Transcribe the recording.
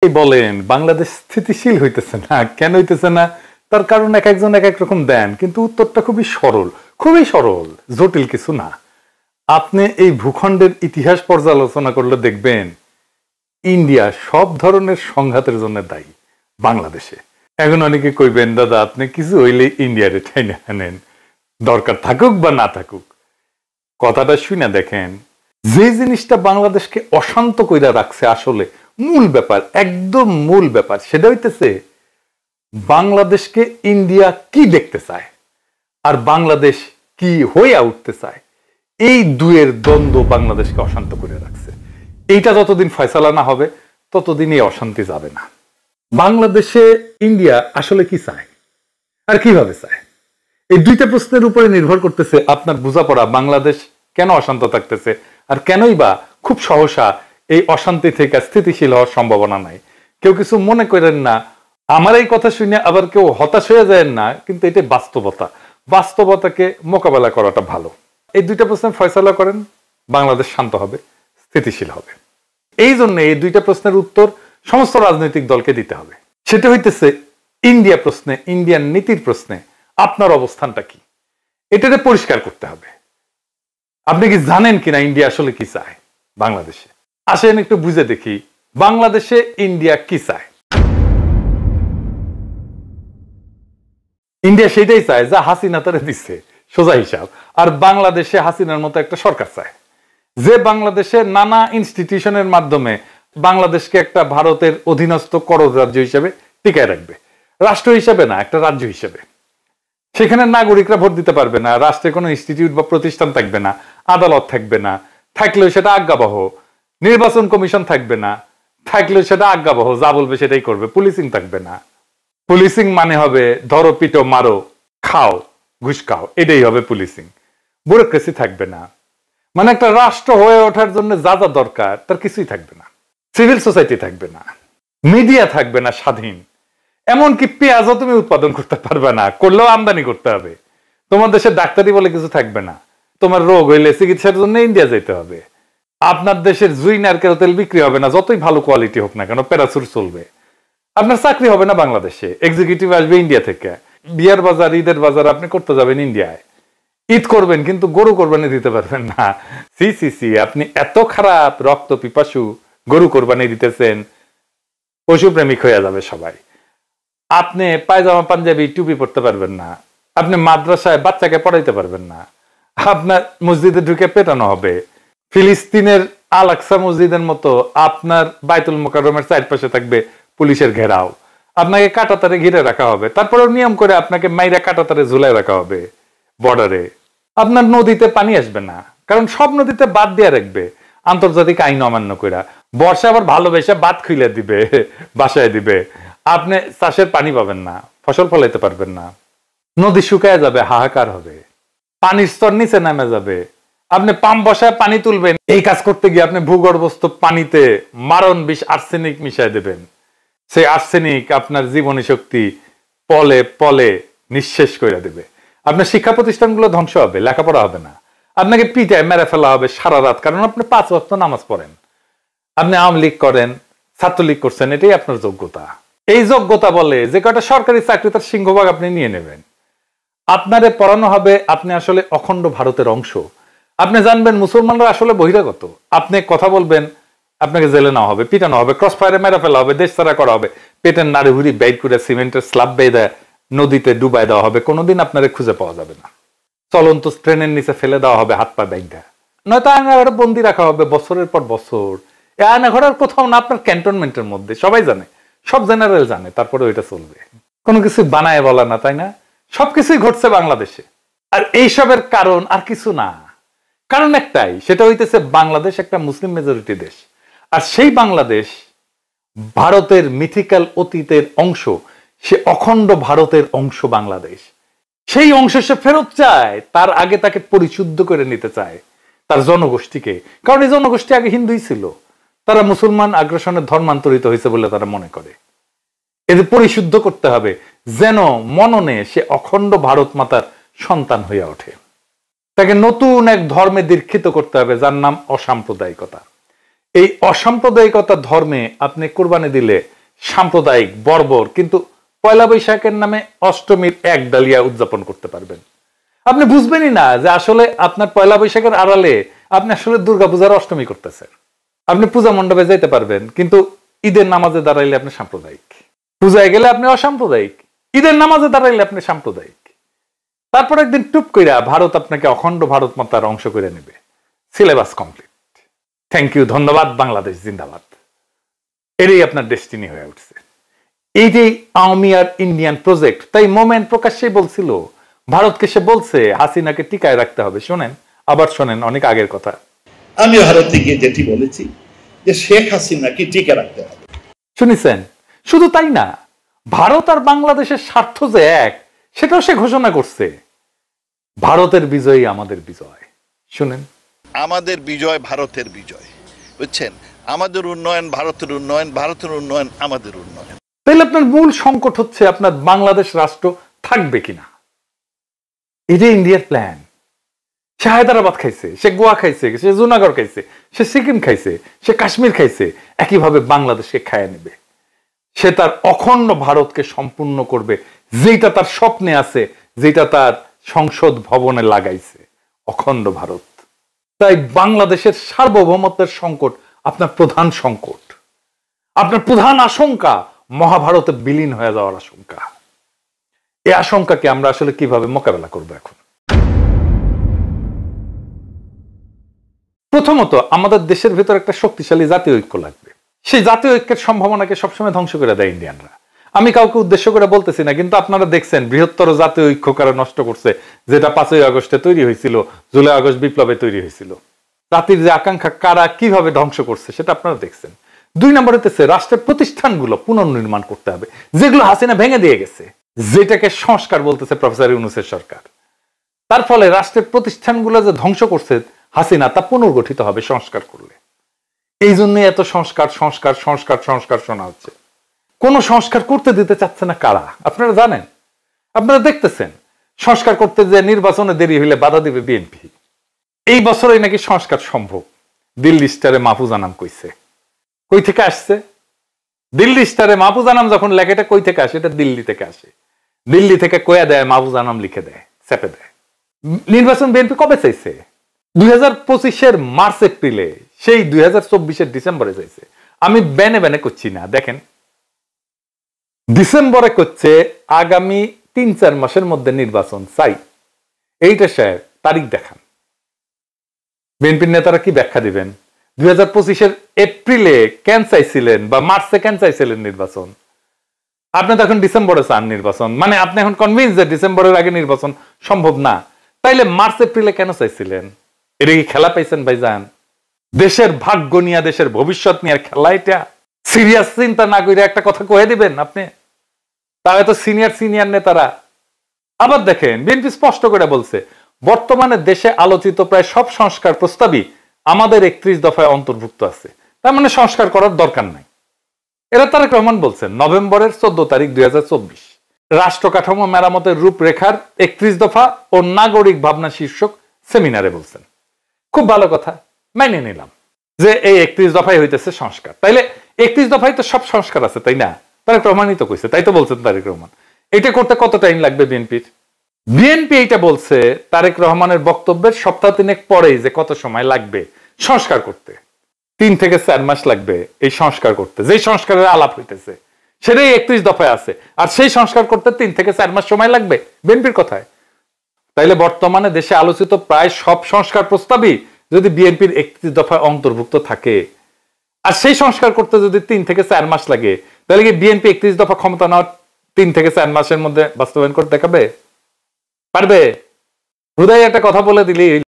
এই বলেন বাংলাদেশ স্থিতিশীল হইতেছে না, কেন হইতেছে না? তার কারণ এক একজন এক এক রকম দেন, কিন্তু উত্তরটা খুবই সরল, জটিল কিছু না। আপনি এই ভূখণ্ডের ইতিহাস পর্যালোচনা করলে দেখবেন ইন্ডিয়া সব ধরনের সংঘাতের জন্য দায়ী বাংলাদেশে। এখন অনেকে কইবেন, দাদা আপনি কিছু হইলে ইন্ডিয়ারে ঠাইনা আনেন, দরকার থাকুক বা না থাকুক। কথাটা শুনে দেখেন, যে জিনিসটা বাংলাদেশকে অশান্ত কইরা রাখছে, আসলে মূল ব্যাপার, একদম মূল ব্যাপার, সেটা হইতেছে বাংলাদেশকে ইন্ডিয়া কি দেখতে চায় আর বাংলাদেশ কি হয়ে উঠতে চায়। এই দুয়ের দ্বন্দ্ব বাংলাদেশকে অশান্ত করে রাখছে। এইটা যতদিন ফয়সালা না হবে ততদিন এই অশান্তি যাবে না। বাংলাদেশে ইন্ডিয়া আসলে কি চায় আর কিভাবে চায়, এই দুইটা প্রশ্নের উপরে নির্ভর করতেছে আপনার বোঝাপড়া বাংলাদেশ কেন অশান্ত থাকতেছে আর কেনই বা খুব সহসা এই অশান্তি থেকে স্থিতিশীল হওয়ার সম্ভাবনা নাই। কেউ কিছু মনে করেন না, আমার এই কথা শুনে আবার কেউ হতাশ হয়ে যায় না, কিন্তু এটা বাস্তবতাকে মোকাবেলা করাটা ভালো। এই দুইটা প্রশ্নের ফয়সালা করেন, বাংলাদেশ শান্ত হবে, স্থিতিশীল হবে। এই জন্য এই দুইটা প্রশ্নের উত্তর সমস্ত রাজনৈতিক দলকে দিতে হবে। সেটা হইতেছে ইন্ডিয়া প্রশ্নে, ইন্ডিয়ান নীতির প্রশ্নে আপনার অবস্থানটা কি, এটাকে পরিষ্কার করতে হবে। আপনি কি জানেন কিনা ইন্ডিয়া আসলে কি চায় বাংলাদেশে? আসেন একটু বুঝে দেখি বাংলাদেশে ইন্ডিয়া কি চায়। ইন্ডিয়া সেটাই চায় যা হাসিনা তারা দিচ্ছে, সোজা হিসাব। আর বাংলাদেশে হাসিনার মতো একটা সরকার চায়, যে বাংলাদেশের নানা ইনস্টিটিউশনের মাধ্যমে বাংলাদেশকে একটা ভারতের অধীনস্থ করজ রাজ্য হিসেবে টিকায় রাখবে। রাষ্ট্র হিসেবে না, একটা রাজ্য হিসেবে। সেখানে নাগরিকরা ভোট দিতে পারবে না, রাষ্ট্রে কোনো ইনস্টিটিউট বা প্রতিষ্ঠান থাকবে না, আদালত থাকবে না, থাকলেও সেটা আজ্ঞাবহ, নির্বাচন কমিশন থাকবে না, থাকলেও সেটা আজ্ঞাবহ, যা বলবে সেটাই করবে, পুলিশিং থাকবে না। পুলিশিং মানে হবে ধরো, পিটো, মারো, খাও, ঘুষ খাও, এটাই হবে পুলিশিং। ব্যুরোক্রেসি থাকবে না, মানে একটা রাষ্ট্র হয়ে ওঠার জন্য যা যা দরকার তার কিছুই থাকবে না। সিভিল সোসাইটি থাকবে না, মিডিয়া থাকবে না স্বাধীন, এমনকি পেঁয়াজও তুমি উৎপাদন করতে পারবে না, করলেও আমদানি করতে হবে। তোমার দেশে ডাক্তারি বলে কিছু থাকবে না, তোমার রোগ হইলে চিকিৎসার জন্য ইন্ডিয়া যেতে হবে। আপনার দেশের জুই নারকেল তেল বিক্রি হবে না, যতই ভালো কোয়ালিটি হোক না কেন, প্যারাসুট চলবে। আপনার চাকরি হবে না বাংলাদেশে, এক্সিকিউটিভ আসবে ইন্ডিয়া থেকে। বিয়ার বাজার, ঈদের বাজার আপনি করতে যাবেন ইন্ডিয়ায়, ঈদ করবেন কিন্তু গরু কোরবানি দিতে পারবেন না। সি আপনি এত খারাপ, রক্ত পিপাসু, গরু কোরবানি দিতেছেন, পশুপ্রেমিক হয়ে যাবে সবাই। আপনি পায়জামা পাঞ্জাবি টুপি পড়তে পারবেন না, আপনি মাদ্রাসায় বাচ্চাকে পড়াইতে পারবেন না, আপনার মসজিদে ঢুকে পেটানো হবে। ফিলিস্তিনের আল আকসা মসজিদের মতো আপনার বাইতুল মোকাররমের চারপাশে থাকবে পুলিশের ঘেরাও, আপনাকে কাঁটাতারে ঘিরে রাখা হবে, তারপরেও নিয়ম করে আপনাকে মাইরা কাঁটাতারে ঝুলাই রাখা হবে বর্ডারে। আপনার নদীতে পানি আসবে না, কারণ সব নদীতে বাদ দিয়ে রাখবে আন্তর্জাতিক আইন অমান্য করে। বর্ষা আবার ভালোবেসে বাদ খুলে দিবে, বাসায় দিবে। আপনি চাষের পানি পাবেন না, ফসল ফলাইতে পারবেন না, নদী শুকায় যাবে, হাহাকার হবে, পানির স্তর নিচে নামে যাবে। আপনি পাম্প বসায় পানি তুলবেন, এই কাজ করতে গিয়ে আপনি ভূগর্ভস্থ পানিতে মারণ বিষ আর্সেনিক মিশাই দেবেন। সেই আর্সেনিক আপনার জীবনী শক্তি পলে পলে নিঃশেষ করে দেবে। আপনার শিক্ষা প্রতিষ্ঠানগুলো ধ্বংস হবে, লেখাপড়া হবে না, আপনাকে পিটায় মেরে ফেলা হবে সারা রাত, কারণ আপনি 5 ওয়াক্ত নামাজ পড়েন। আপনি আওয়ামী লীগ করেন, ছাত্রলীগ করছেন, এটাই আপনার যোগ্যতা। এই যোগ্যতা বলে যে কয়টা সরকারি চাকরি তার সিংহভাগ আপনি নিয়ে নেবেন। আপনারে পড়ানো হবে আপনি আসলে অখণ্ড ভারতের অংশ। আপনি জানবেন মুসলমানরা আসলে বহিরাগত। আপনি কথা বলবেন, আপনাকে জেলে নেওয়া হবে, পিটানো হবে, ক্রস ফায়ারে মেরে ফেলা হবে, দেশ ছাড়া করা হবে, পেটের নাড়ি হুড়ি বের করে সিমেন্টের স্ল্যাব বেঁধে নদীতে ডুবাই দেওয়া হবে, কোনোদিন আপনারে খুঁজে পাওয়া যাবে না। চলন্ত ট্রেনের নিচে ফেলে দেওয়া হবে হাত পা বেঁধে, নয়তো আয়নাঘরে বন্দি রাখা হবে বছরের পর বছর। এই আয়নাঘর আর কোথাও না, আপনার ক্যান্টনমেন্টের মধ্যে। সবাই জানে, সব জেনারেল জানে, তারপরে ওইটা চলবে। কোনো কিছু বানায় বলা না, তাই না? সবকিছুই ঘটছে বাংলাদেশে। আর এইসবের কারণ আর কিছু না, কারণ একটাই, সেটা হইতেছে বাংলাদেশ একটা মুসলিম মেজরিটি দেশ। আর সেই বাংলাদেশ ভারতের মিথিক্যাল অতীতের অংশ, সে অখণ্ড ভারতের অংশ বাংলাদেশ। সেই অংশ সে ফেরত চায়, তার আগে তাকে পরিশুদ্ধ করে নিতে চায় তার জনগোষ্ঠীকে। কারণ এই জনগোষ্ঠী আগে হিন্দুই ছিল, তারা মুসলমান আগ্রাসনে ধর্মান্তরিত হয়েছে বলে তারা মনে করে। এদের পরিশুদ্ধ করতে হবে যেন মননে সে অখণ্ড ভারত মাতার সন্তান হইয়া ওঠে। তাকে নতুন এক ধর্মে দীক্ষিত করতে হবে, যার নাম অসাম্প্রদায়িকতা। এই অসাম্প্রদায়িকতা ধর্মে আপনি কোরবানি দিলে সাম্প্রদায়িক বর্বর, কিন্তু পয়লা বৈশাখের নামে অষ্টমীর এক ডালিয়া উদযাপন করতে পারবেন। আপনি বুঝবেনই না যে আসলে আপনার পয়লা বৈশাখের আড়ালে আপনি আসলে দুর্গাপূজার অষ্টমী করতেছেন। আপনি পূজা মণ্ডপে যেতে পারবেন, কিন্তু ঈদের নামাজে দাঁড়াইলে আপনি সাম্প্রদায়িক। পূজায় গেলে আপনি অসাম্প্রদায়িক, ঈদের নামাজে দাঁড়াইলে আপনি সাম্প্রদায়িক। তারপর একদিন টুপ কইরা ভারত আপনাকে অখণ্ড ভারত মাতার অংশ করে নেবে। Syllabus complete. থ্যাংক ইউ, ধন্যবাদ। বাংলাদেশ জিন্দাবাদ। এটাই আপনার ডেস্টিনি হয়ে উঠছে। এই যে আওয়ামী আর ইন্ডিয়ান প্রজেক্ট, তাই মোমেন্ট প্রকাশ্যেই বলছিল ভারতকে, সে বলছে হাসিনাকে টিকায় রাখতে হবে। শোনেন, আবার শোনেন, অনেক আগের কথা। আমি ভারতে গিয়ে যেটি বলেছি যে শেখ হাসিনাকে টিকে রাখতে হবে। শুনেছেন? শুধু তাই না, ভারত আর বাংলাদেশের স্বার্থ যে এক, সেটাও সে ঘোষণা করছে। ভারতের বিজয়ই আমাদের বিজয়। শুনেন, আমাদের বিজয় ভারতের বিজয়, বুঝছেন? আমাদের উন্নয়ন ভারতের উন্নয়ন, ভারতের উন্নয়ন আমাদের উন্নয়ন। তাহলে আপনার মূল সংকট হচ্ছে আপনার বাংলাদেশ রাষ্ট্র থাকবে কিনা। এই যে ইন্ডিয়ার প্ল্যান, সে হায়দ্রাবাদ খাইছে, সে গোয়া খাইছে, সে জুনাগড় খাইছে, সে সিকিম খাইছে, সে কাশ্মীর খাইছে, একইভাবে বাংলাদেশকে খাইয়ে নেবে। সে তার অখণ্ড ভারতকে সম্পূর্ণ করবে, যেটা তার স্বপ্নে আছে, যেটা তার সংসদ ভবনে লাগাইছে, অখণ্ড ভারত। তাই বাংলাদেশের সার্বভৌমত্বের সংকট আপনার প্রধান সংকট। আপনার প্রধান আশঙ্কা মহাভারতে বিলীন হয়ে যাওয়ার আশঙ্কা। এই আশঙ্কাকে আমরা আসলে কিভাবে মোকাবেলা করব? এখন প্রথমত আমাদের দেশের ভিতর একটা শক্তিশালী জাতীয় ঐক্য লাগবে। সেই জাতীয় ঐক্যের সম্ভাবনাকে সবসময় ধ্বংস করে দেয় ইন্ডিয়ানরা। আমি কাউকে উদ্দেশ্য করে বলতেছি না, কিন্তু আপনারা দেখছেন বৃহত্তর জাতীয় ঐক্য কারা নষ্ট করছে, যেটা 5ই আগস্টে তৈরি হয়েছিল, জুলাই আগস্ট বিপ্লবে তৈরি হয়েছিল। জাতির যে আকাঙ্ক্ষা কারা কিভাবে ধ্বংস করছে সেটা আপনারা দেখছেন। 2 নম্বর হতেছে রাষ্ট্রের প্রতিষ্ঠানগুলো পুনর্নির্মাণ করতে হবে, যেগুলো হাসিনা ভেঙে দিয়ে গেছে, যেটাকে সংস্কার বলতেছে প্রফেসর ইউনূসের সরকার। তার ফলে রাষ্ট্রের প্রতিষ্ঠানগুলো যে ধ্বংস করছে হাসিনা, তা পুনর্গঠিত হবে সংস্কার করলে। এই জন্য এত সংস্কার সংস্কার সংস্কার সংস্কার শোনা হচ্ছে। কোন সংস্কার করতে দিতে চাচ্ছে না কারা আপনারা জানেন? আপনারা দেখতেছেন সংস্কার করতে যে নির্বাচনে দেরি হইলে বাধা দিবে বিএনপি। এই বছরই নাকি সংস্কার সম্ভব, দিল্লি স্টারে মাহফুজ আনাম কইছে। কই থেকে আসছে? দিল্লি স্টারে মাহফুজ আনাম যখন লেখে, এটা কই থেকে আসে? এটা দিল্লি থেকে আসে। দিল্লি থেকে কয়া দেয়, মাহফুজ আনাম লিখে দেয়, চেপে দেয়। নির্বাচন বিএনপি কবে চাইছে? 2025-এর মার্চ এপ্রিলে, সেই 2024-এর ডিসেম্বরে চাইছে। আমি বেনে বেনে করছি না, দেখেন ডিসেম্বরে করছে আগামী 3-4 মাসের মধ্যে নির্বাচন চাই। এইটা স্যার তারিখ দেখান। বিএনপির নেতারা কি ব্যাখ্যা দিবেন? 2025-এর এপ্রিলে কেন চাইছিলেন বা মার্চে কেন চাইছিলেন নির্বাচন? আপনি তো এখন ডিসেম্বরে চান নির্বাচন, মানে আপনি এখন কনভিন্স যে ডিসেম্বরের আগে নির্বাচন সম্ভব না। তাইলে মার্চ এপ্রিলে কেন চাইছিলেন? এটা কি খেলা পাইছেন ভাইজান? দেশের ভাগ্য নিয়ে, দেশের ভবিষ্যৎ নিয়ে খেলা এটা? সিরিয়াস চিন্তা না করে একটা কথা কয়ে দিবেন আপনি? তাহলে তো সিনিয়র নেতারা। আবার দেখেন বিএনপি স্পষ্ট করে বলছে, বর্তমানে দেশে আলোচিত প্রায় সব সংস্কার প্রস্তাবই আমাদের 31 দফায় অন্তর্ভুক্ত আছে। তার মানে সংস্কার করার দরকার নাই। এরা তারেক রহমান বলছেন নভেম্বরের 14 তারিখ 2024 রাষ্ট্র কাঠামো মেরামতের রূপরেখার 31 দফা ও নাগরিক ভাবনা শীর্ষক সেমিনারে বলছেন। খুব ভালো কথা, মেনে নিলাম যে এই 31 দফায় হইতেছে সংস্কার। তাইলে 31 দফায় তো সব সংস্কার আছে, তাই না? তারেক রহমানই তো কইছে, তাই তো বলছেন তারেক রহমান। এটা করতে কত টাইম লাগবে বিএনপির? বিএনপি এইটা বলছে তারেক রহমানের বক্তব্যের সপ্তাহ 3 পরেই, যে কত সময় লাগবে সংস্কার করতে। 3 থেকে 4 মাস লাগবে এই সংস্কার করতে। যেই সংস্কারের আলাপ হইতেছে সেটাই 31 দফায় আছে, আর সেই সংস্কার করতে 3 থেকে 4 মাস সময় লাগবে বিএনপির কথায়। তাইলে বর্তমানে দেশে আলোচিত প্রায় সব সংস্কার প্রস্তাবই যদি বিএনপির 31 দফায় অন্তর্ভুক্ত থাকে, আর সেই সংস্কার করতে যদি 3 থেকে 4 মাস লাগে, তাহলে কি বিএনপি 31 দফা ক্ষমতা নেওয়ার 3 থেকে 4 মাসের মধ্যে বাস্তবায়ন করতে দেখাবে? পারবে? হুদাই একটা কথা বলে দিলি